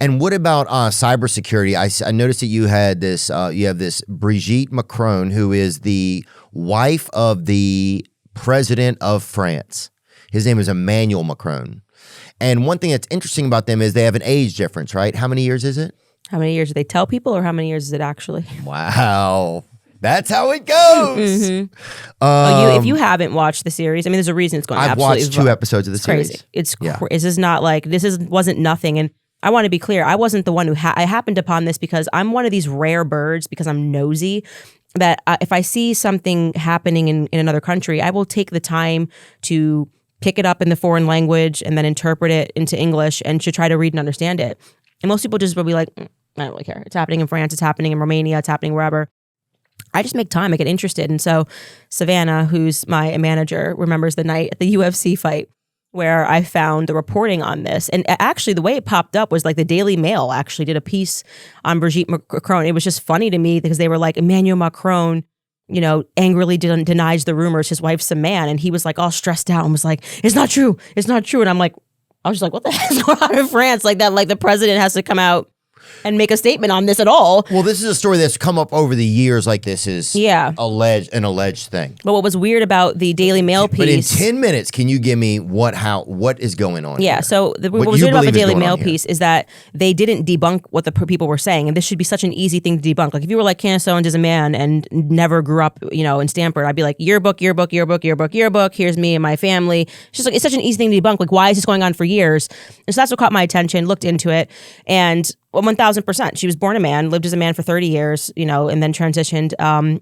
And what about cybersecurity? I noticed that you had this. You have this Brigitte Macron, who is the wife of the president of France. His name is Emmanuel Macron. And one thing that's interesting about them is they have an age difference, right? How many years is it? How many years do they tell people, or how many years is it actually? Wow. That's how it goes. Mm-hmm. If you haven't watched the series, I mean, there's a reason it's going. I've watched 2 episodes of the series. Crazy. It's This is not like wasn't nothing. And I want to be clear. I wasn't the one who I happened upon this because I'm one of these rare birds, because I'm nosy, that if I see something happening in another country, I will take the time to pick it up in the foreign language and then interpret it into English and to try to read and understand it. And most people just will be like, I don't really care. It's happening in France. It's happening in Romania. It's happening wherever. I just make time. I get interested. And so Savannah, who's my manager, remembers the night at the UFC fight where I found the reporting on this. And actually the way it popped up was like the Daily Mail actually did a piece on Brigitte Macron. It was just funny to me because they were like, Emmanuel Macron, angrily denies the rumors his wife's a man. And he was like all stressed out and was like, it's not true. It's not true. And I was just like, what the hell is going on in France? Like that, like the president has to come out and make a statement on this at all. Well, this is a story that's come up over the years. Like this is an alleged thing. But what was weird about the Daily Mail piece? But in 10 minutes, can you give me what is going on? Yeah. Here? So what was weird about the Daily Mail piece is that they didn't debunk what the people were saying, and this should be such an easy thing to debunk. Like if you were like Candace Owens is a man and never grew up, in Stanford, I'd be like yearbook. Here's me and my family. It's just like it's such an easy thing to debunk. Like why is this going on for years? And so that's what caught my attention. Looked into it and. Well, 1,000%. She was born a man, lived as a man for 30 years, and then transitioned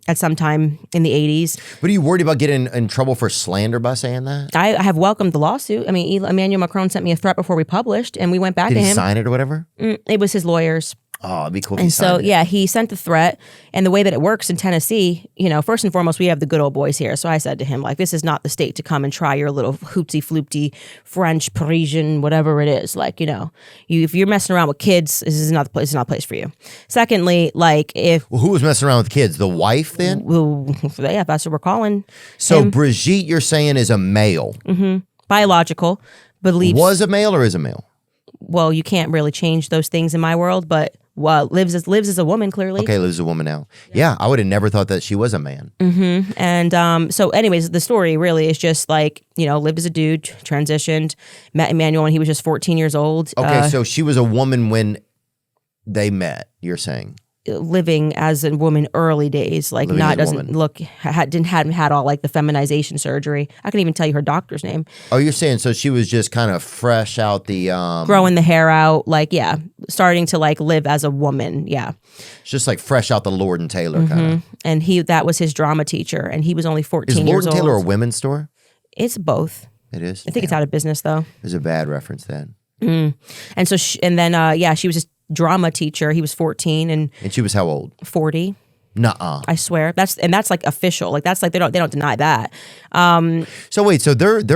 at some time in the 80s. But are you worried about getting in trouble for slander by saying that? I have welcomed the lawsuit. I mean, Emmanuel Macron sent me a threat before we published, and we went back to him. Did he sign it or whatever? It was his lawyers. Oh, it'd be cool if And he so, signed yeah, he sent the threat. And the way that it works in Tennessee, first and foremost, we have the good old boys here. So I said to him, like, this is not the state to come and try your little hootsy-floopty French, Parisian, whatever it is. Like, if you're messing around with kids, this is not the place. It's not a place for you. Secondly, like if... Well, who was messing around with kids? The wife then? Well, yeah, that's what we're calling So him. Brigitte, you're saying, is a male. Mm-hmm. Biological. Believes... Was a male or is a male? Well, you can't really change those things in my world, but... lives as a woman, clearly. Okay, lives as a woman now. Yeah, I would have never thought that she was a man. Mm-hmm. And so anyways, the story really is just like, lived as a dude, transitioned, met Emmanuel when he was just 14 years old. Okay, so she was a woman when they met, you're saying? Living as a woman early days, like Living not as a doesn't woman. look, hadn't had all like the feminization surgery. I can even tell you her doctor's name. Oh, you're saying so she was just kind of fresh out the... growing the hair out, like, yeah, starting to like live as a woman, yeah. Just like fresh out the Lord and Taylor kind of. And that was his drama teacher, and he was only 14 Is years Lord old. and Taylor a women's store? It's both. It is? I think it's out of business though. There's a bad reference then. And so, she was just drama teacher. He was 14 and she was how old? 40. Nuh-uh. I swear. That's like official. Like that's like they don't deny that. So wait, so they're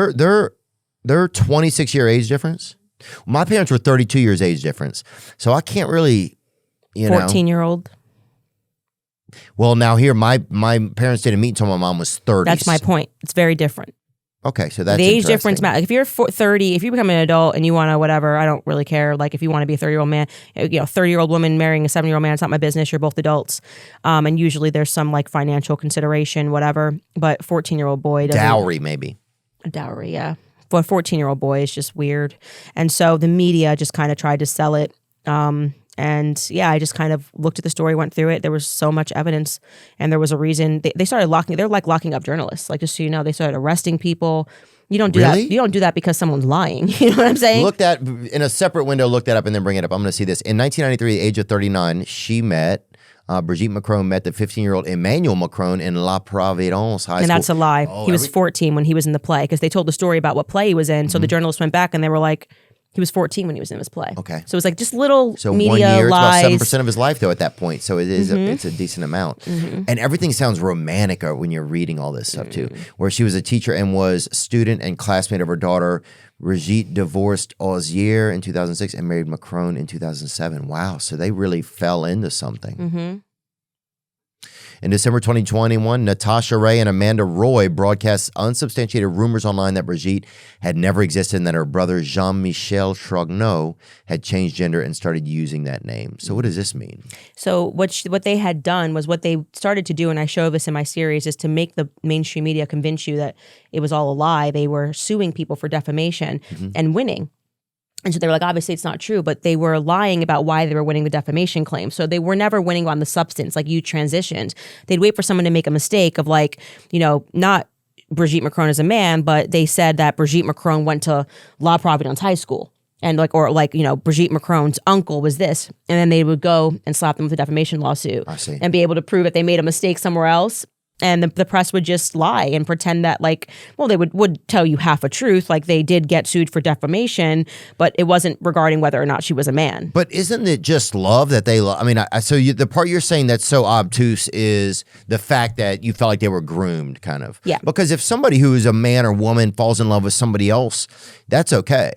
26-year age difference? My parents were 32 years age difference. So I can't really, 14-year-old. Well, now here my parents didn't meet until my mom was 30. That's my point. It's very different. Okay, so that's the age interesting. difference matters. Like if you're 30, if you become an adult and you want to whatever, I don't really care. Like if you want to be a 30-year-old man, 30-year-old woman marrying a 7-year-old man, it's not my business. You're both adults. And usually there's some like financial consideration, whatever. But 14-year-old boy doesn't. Dowry, maybe. A dowry, yeah. But a 14-year-old boy is just weird. And so the media just kind of tried to sell it. And yeah, I just kind of looked at the story, went through it. There was so much evidence, and there was a reason they started they're like locking up journalists. Like just so you know, they started arresting people. You don't do Really? that. You don't do that because someone's lying. You know what I'm saying? Look that in a separate window, look that up and then bring it up. I'm going to see this. In 1993, at the age of 39, she met, Brigitte Macron met the 15-year-old Emmanuel Macron in La Providence High School. And that's a lie. Oh, he was 14 when he was in the play because they told the story about what play he was in. So the journalists went back and they were like, he was 14 when he was in his play. Okay. So it was like just little So media 1 year, lies. it's about 7% of his life, though, at that point. So it is it's a decent amount. And everything sounds romantic when you're reading all this stuff, too. Where she was a teacher and was student and classmate of her daughter. Brigitte divorced Ozier in 2006 and married Macron in 2007. Wow. So they really fell into something. In December 2021, Natasha Ray and Amanda Roy broadcast unsubstantiated rumors online that Brigitte had never existed and that her brother Jean-Michel Trogneau had changed gender and started using that name. So what does this mean? So what they had done was what they started to do, and I show this in my series, is to make the mainstream media convince you that it was all a lie. They were suing people for defamation and winning. And so they were like, obviously it's not true, but they were lying about why they were winning the defamation claim. So they were never winning on the substance, like you transitioned. They'd wait for someone to make a mistake of like, not Brigitte Macron as a man, but they said that Brigitte Macron went to La Providence High School. And Brigitte Macron's uncle was this. And then they would go and slap them with a defamation lawsuit. I see. And be able to prove that they made a mistake somewhere else. And the press would just lie and pretend that they would tell you half a truth. Like they did get sued for defamation, but it wasn't regarding whether or not she was a man. But isn't it just love that they love? I mean, the part you're saying that's so obtuse is the fact that you felt like they were groomed, kind of. Yeah. Because if somebody who is a man or woman falls in love with somebody else, that's okay.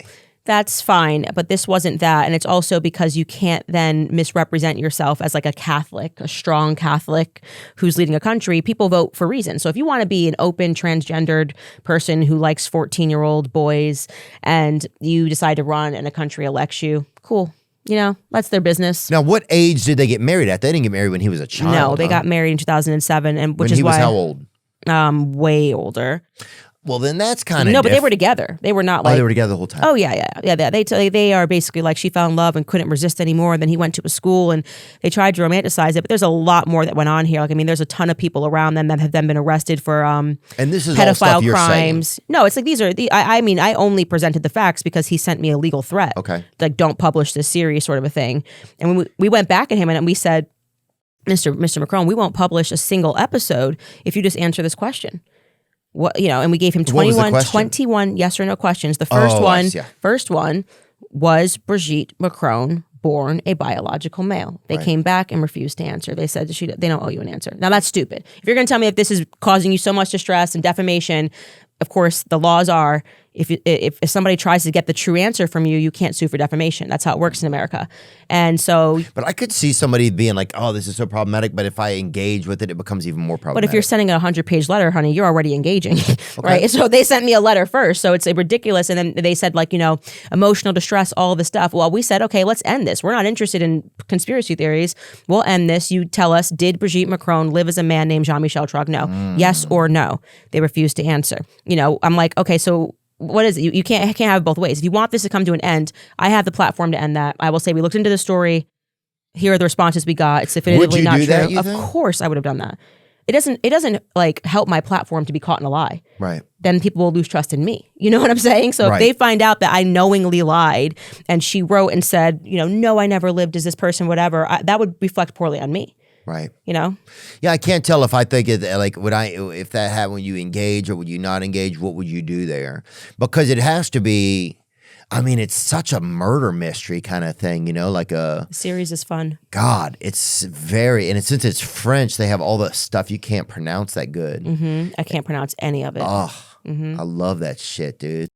That's fine, but this wasn't that. And it's also because you can't then misrepresent yourself as like a Catholic, a strong Catholic who's leading a country. People vote for reasons. So if you want to be an open transgendered person who likes 14-year-old boys and you decide to run and a country elects you, cool. That's their business. Now, what age did they get married at? They didn't get married when he was a child. No, they got married in 2007, and which when is why he was how old? Way older. Well, then that's kind of no, but they were together. They were not like they were together the whole time. Oh yeah. They are basically like she fell in love and couldn't resist anymore. And then he went to a school and they tried to romanticize it. But there's a lot more that went on here. There's a ton of people around them that have then been arrested for and this is pedophile all stuff you're crimes. Saying. No, it's like these are the. I only presented the facts because he sent me a legal threat. Okay, like don't publish this series, sort of a thing. And when we went back at him and we said, Mr. Macron, we won't publish a single episode if you just answer this question. And we gave him 21 yes or no questions. The first one was Brigitte Macron born a biological male? They came back and refused to answer. They said they don't owe you an answer. Now that's stupid. If you're going to tell me that this is causing you so much distress and defamation, of course the laws are if somebody tries to get the true answer from you, you can't sue for defamation. That's how it works in America. And so, but I could see somebody being like, "Oh, this is so problematic." But if I engage with it, it becomes even more problematic. But if you're sending a 100-page letter, honey, you're already engaging, right? So they sent me a letter first, so it's ridiculous. And then they said emotional distress, all of this stuff. Well, we said, okay, let's end this. We're not interested in conspiracy theories. We'll end this. You tell us, did Brigitte Macron live as a man named Jean-Michel Trogneau? Yes or no? They refused to answer. I'm like, okay, so. What is it? You can't have it both ways. If you want this to come to an end, I have the platform to end that. I will say we looked into the story. Here are the responses we got. It's definitively not true. That, of course, I would have done that. It doesn't help my platform to be caught in a lie. Right. Then people will lose trust in me. You know what I'm saying? So if they find out that I knowingly lied and she wrote and said, no, I never lived as this person, whatever, that would reflect poorly on me. Right. Yeah, I can't tell if I think it if that happened when you engage or would you not engage, what would you do there? Because it has to be, it's such a murder mystery kind of thing, the series is fun. God, it's very, and since it's French, they have all the stuff you can't pronounce that good. I can't pronounce any of it. Oh, I love that shit, dude.